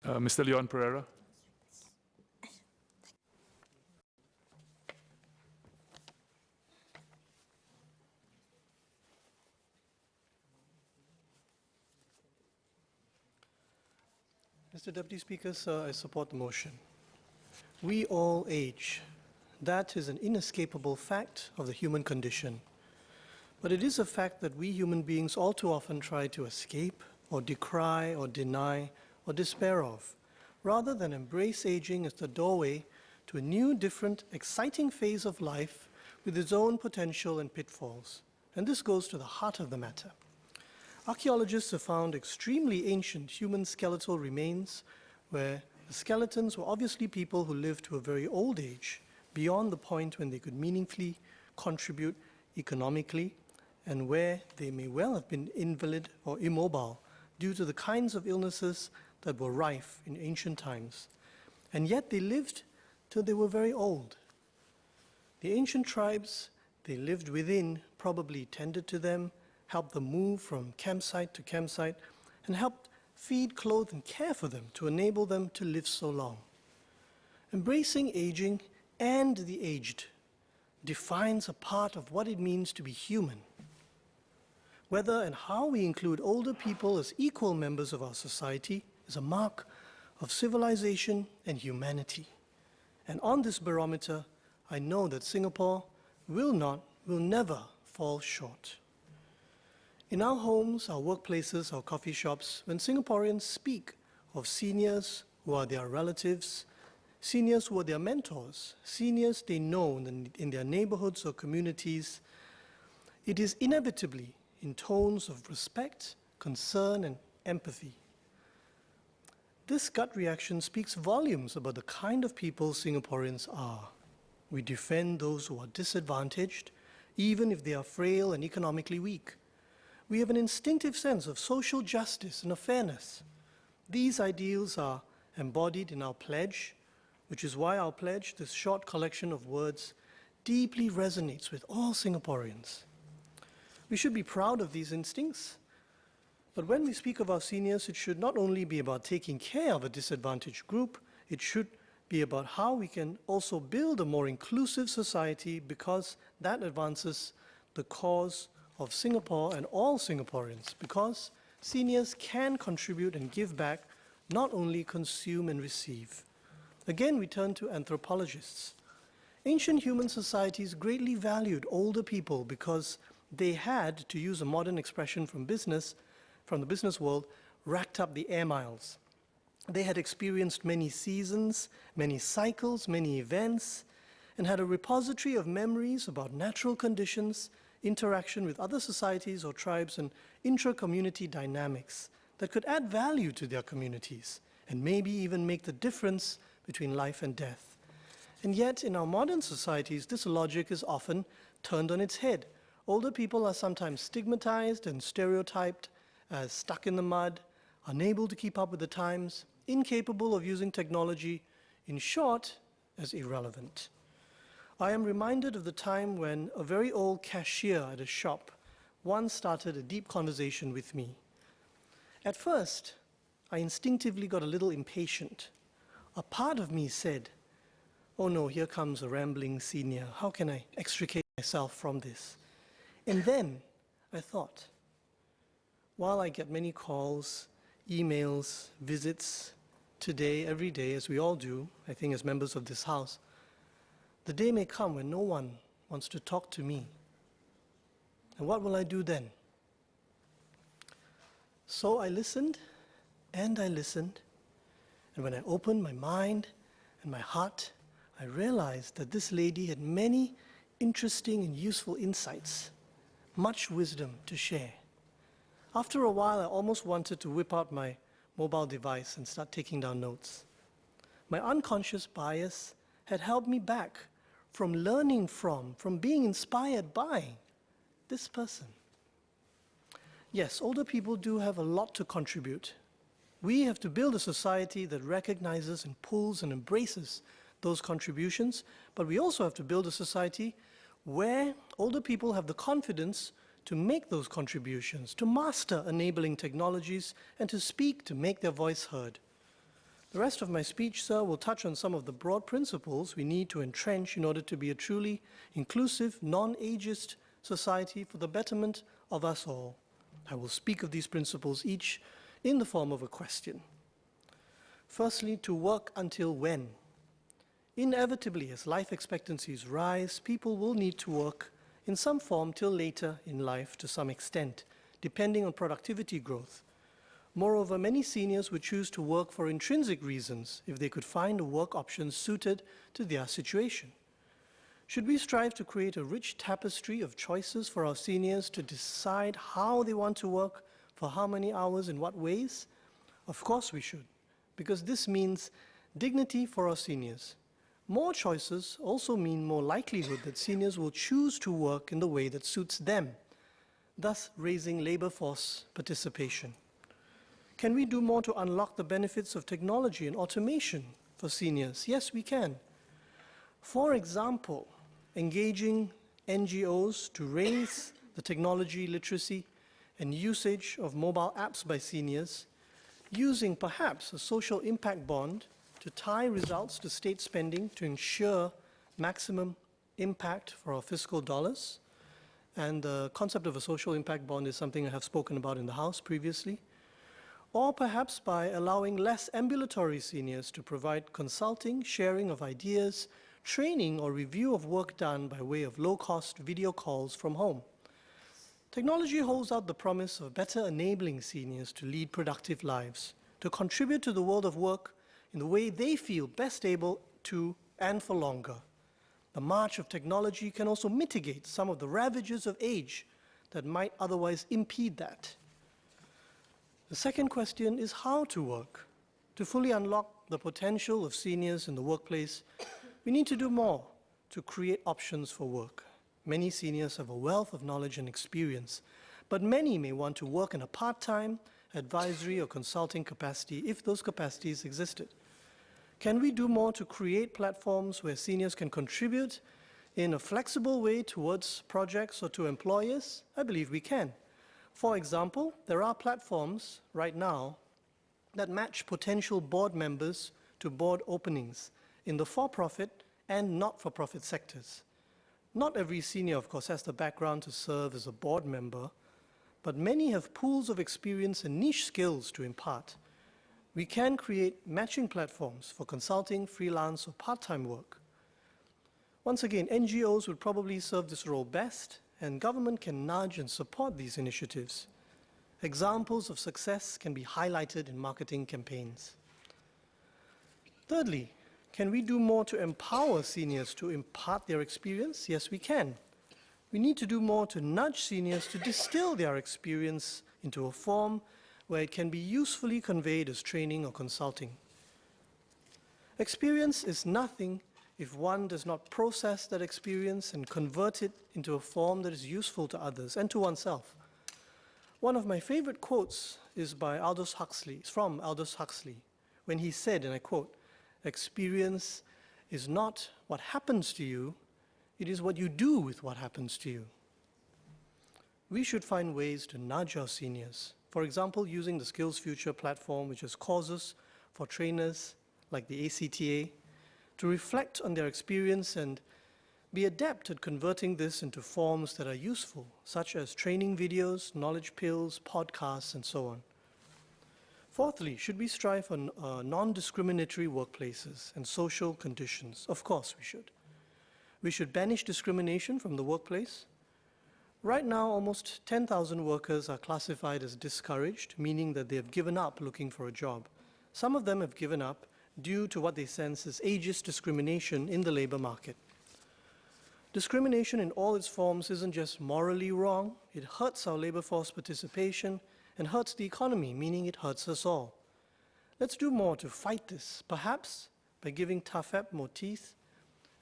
Mr. Leon Perera. Mr. Deputy Speaker, sir, I support the motion. We all age. That is an inescapable fact of the human condition. But it is a fact that we human beings all too often try to escape or decry or deny or despair of, rather than embrace aging as the doorway to a new, different, exciting phase of life with its own potential and pitfalls. And this goes to the heart of the matter. Archaeologists have found extremely ancient human skeletal remains where the skeletons were obviously people who lived to a very old age, beyond the point when they could meaningfully contribute economically, and where they may well have been invalid or immobile due to the kinds of illnesses that were rife in ancient times. And yet they lived till they were very old. The ancient tribes they lived within probably tended to them, helped them move from campsite to campsite, and helped feed, clothe, and care for them to enable them to live so long. Embracing aging and the aged defines a part of what it means to be human. Whether and how we include older people as equal members of our society is a mark of civilization and humanity. And on this barometer, I know that Singapore will never fall short. In our homes, our workplaces, our coffee shops, when Singaporeans speak of seniors who are their relatives, seniors who are their mentors, seniors they know in their neighborhoods or communities, it is inevitably in tones of respect, concern, and empathy. This gut reaction speaks volumes about the kind of people Singaporeans are. We defend those who are disadvantaged, even if they are frail and economically weak. We have an instinctive sense of social justice and of fairness. These ideals are embodied in our pledge, which is why our pledge, this short collection of words, deeply resonates with all Singaporeans. We should be proud of these instincts, but when we speak of our seniors, it should not only be about taking care of a disadvantaged group, it should be about how we can also build a more inclusive society, because that advances the cause of Singapore and all Singaporeans, because seniors can contribute and give back, not only consume and receive. Again, we turn to anthropologists. Ancient human societies greatly valued older people because they had, to use a modern expression from the business world, racked up the air miles. They had experienced many seasons, many cycles, many events, and had a repository of memories about natural conditions, interaction with other societies or tribes, and intra-community dynamics that could add value to their communities and maybe even make the difference between life and death. And yet, in our modern societies, this logic is often turned on its head. Older people are sometimes stigmatized and stereotyped as stuck in the mud, unable to keep up with the times, incapable of using technology, in short, as irrelevant. I am reminded of the time when a very old cashier at a shop once started a deep conversation with me. At first, I instinctively got a little impatient. A part of me said, "Oh no, here comes a rambling senior. How can I extricate myself from this?" And then I thought, while I get many calls, emails, visits today, every day, as we all do, I think as members of this House, the day may come when no one wants to talk to me. And what will I do then? So I listened, and when I opened my mind and my heart, I realized that this lady had many interesting and useful insights, much wisdom to share. After a while, I almost wanted to whip out my mobile device and start taking down notes. My unconscious bias had held me back from learning from being inspired by this person. Yes, older people do have a lot to contribute. We have to build a society that recognizes and pulls and embraces those contributions, but we also have to build a society where older people have the confidence to make those contributions, to master enabling technologies, and to speak, to make their voice heard. The rest of my speech, sir, will touch on some of the broad principles we need to entrench in order to be a truly inclusive, non-ageist society for the betterment of us all. I will speak of these principles each in the form of a question. Firstly, to work until when? Inevitably, as life expectancies rise, people will need to work in some form till later in life to some extent, depending on productivity growth. Moreover, many seniors would choose to work for intrinsic reasons if they could find a work option suited to their situation. Should we strive to create a rich tapestry of choices for our seniors to decide how they want to work, for how many hours, in what ways? Of course we should, because this means dignity for our seniors. More choices also mean more likelihood that seniors will choose to work in the way that suits them, thus raising labor force participation. Can we do more to unlock the benefits of technology and automation for seniors? Yes, we can. For example, engaging NGOs to raise the technology literacy and usage of mobile apps by seniors, using perhaps a social impact bond to tie results to state spending to ensure maximum impact for our fiscal dollars. And the concept of a social impact bond is something I have spoken about in the House previously. Or perhaps by allowing less ambulatory seniors to provide consulting, sharing of ideas, training or review of work done by way of low-cost video calls from home. Technology holds out the promise of better enabling seniors to lead productive lives, to contribute to the world of work in the way they feel best able to and for longer. The march of technology can also mitigate some of the ravages of age that might otherwise impede that. The second question is how to work. To fully unlock the potential of seniors in the workplace, we need to do more to create options for work. Many seniors have a wealth of knowledge and experience, but many may want to work in a part-time, advisory or consulting capacity if those capacities existed. Can we do more to create platforms where seniors can contribute in a flexible way towards projects or to employers? I believe we can. For example, there are platforms right now that match potential board members to board openings in the for-profit and not-for-profit sectors. Not every senior, of course, has the background to serve as a board member, but many have pools of experience and niche skills to impart. We can create matching platforms for consulting, freelance, or part-time work. Once again, NGOs would probably serve this role best, and government can nudge and support these initiatives. Examples of success can be highlighted in marketing campaigns. Thirdly, can we do more to empower seniors to impart their experience? Yes, we can. We need to do more to nudge seniors to distill their experience into a form where it can be usefully conveyed as training or consulting. Experience is nothing if one does not process that experience and convert it into a form that is useful to others and to oneself. One of my favorite quotes is by Aldous Huxley, it's from Aldous Huxley, when he said, and I quote, "Experience is not what happens to you, it is what you do with what happens to you." We should find ways to nudge our seniors. For example, using the Skills Future platform, which has courses for trainers like the ACTA, to reflect on their experience and be adept at converting this into forms that are useful, such as training videos, knowledge pills, podcasts, and so on. Fourthly, should we strive for non-discriminatory workplaces and social conditions? Of course we should. We should banish discrimination from the workplace. Right now, almost 10,000 workers are classified as discouraged, meaning that they have given up looking for a job. Some of them have given up due to what they sense as ageist discrimination in the labor market. Discrimination in all its forms isn't just morally wrong, it hurts our labor force participation and hurts the economy, meaning it hurts us all. Let's do more to fight this, perhaps by giving TAFEP more teeth,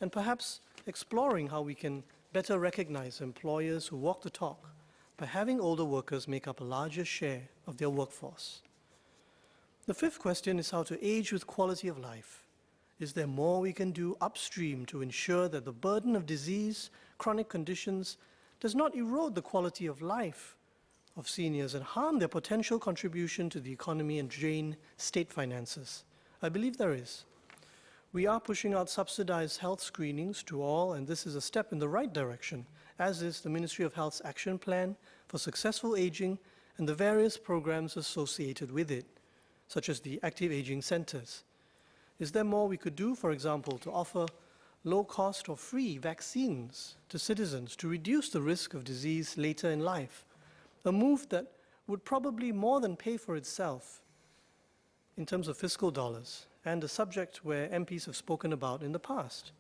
and perhaps exploring how we can better recognize employers who walk the talk by having older workers make up a larger share of their workforce. The fifth question is how to age with quality of life. Is there more we can do upstream to ensure that the burden of disease, chronic conditions, does not erode the quality of life of seniors and harm their potential contribution to the economy and drain state finances? I believe there is. We are pushing out subsidized health screenings to all, and this is a step in the right direction, as is the Ministry of Health's action plan for successful aging and the various programs associated with it, such as the active aging centers. Is there more we could do, for example, to offer low-cost or free vaccines to citizens to reduce the risk of disease later in life, a move that would probably more than pay for itself in terms of fiscal dollars, and a subject where MPs have spoken about in the past?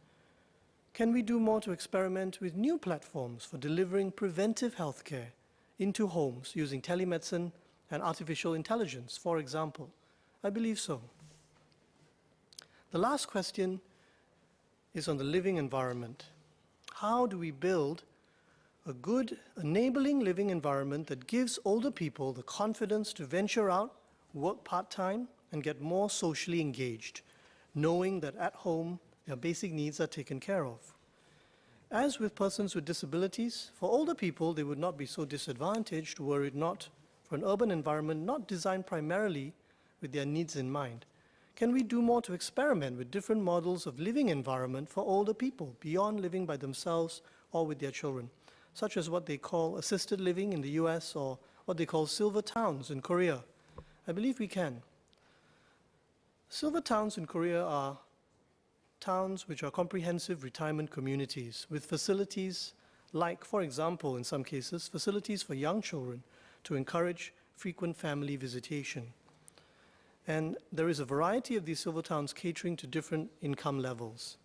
Can we do more to experiment with new platforms for delivering preventive healthcare into homes using telemedicine and artificial intelligence, for example? I believe so. The last question is on the living environment. How do we build a good, enabling living environment that gives older people the confidence to venture out, work part-time, and get more socially engaged, knowing that at home their basic needs are taken care of? As with persons with disabilities, for older people they would not be so disadvantaged were it not for an urban environment not designed primarily with their needs in mind. Can we do more to experiment with different models of living environment for older people beyond living by themselves or with their children, such as what they call assisted living in the US or what they call silver towns in Korea? I believe we can. Silver towns in Korea are towns which are comprehensive retirement communities with facilities like, for example, in some cases, facilities for young children to encourage frequent family visitation. And there is a variety of these silver towns catering to different income levels.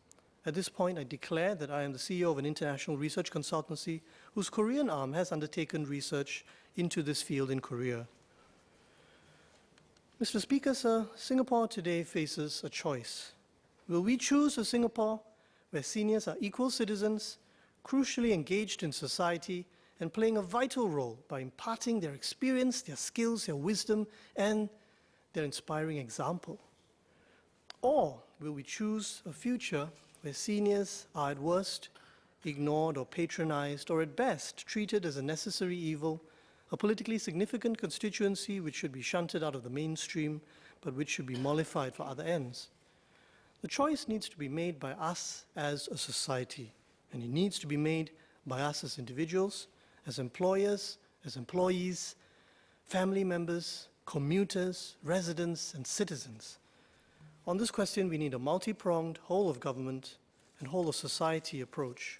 At this point, I declare that I am the CEO of an international research consultancy whose Korean arm has undertaken research into this field in Korea. Mr. Speaker, sir, Singapore today faces a choice. Will we choose a Singapore where seniors are equal citizens, crucially engaged in society, and playing a vital role by imparting their experience, their skills, their wisdom, and their inspiring example? Or will we choose a future where seniors are at worst ignored or patronized, or at best treated as a necessary evil, a politically significant constituency which should be shunted out of the mainstream, but which should be mollified for other ends? The choice needs to be made by us as a society, and it needs to be made by us as individuals, as employers, as employees, family members, commuters, residents, and citizens. On this question, we need a multi-pronged, whole-of-government and whole-of-society approach.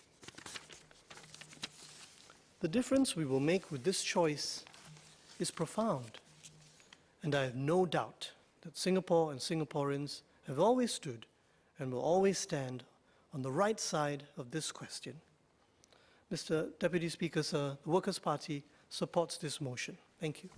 The difference we will make with this choice is profound, and I have no doubt that Singapore and Singaporeans have always stood and will always stand on the right side of this question. Mr. Deputy Speaker, sir, the Workers' Party supports this motion. Thank you.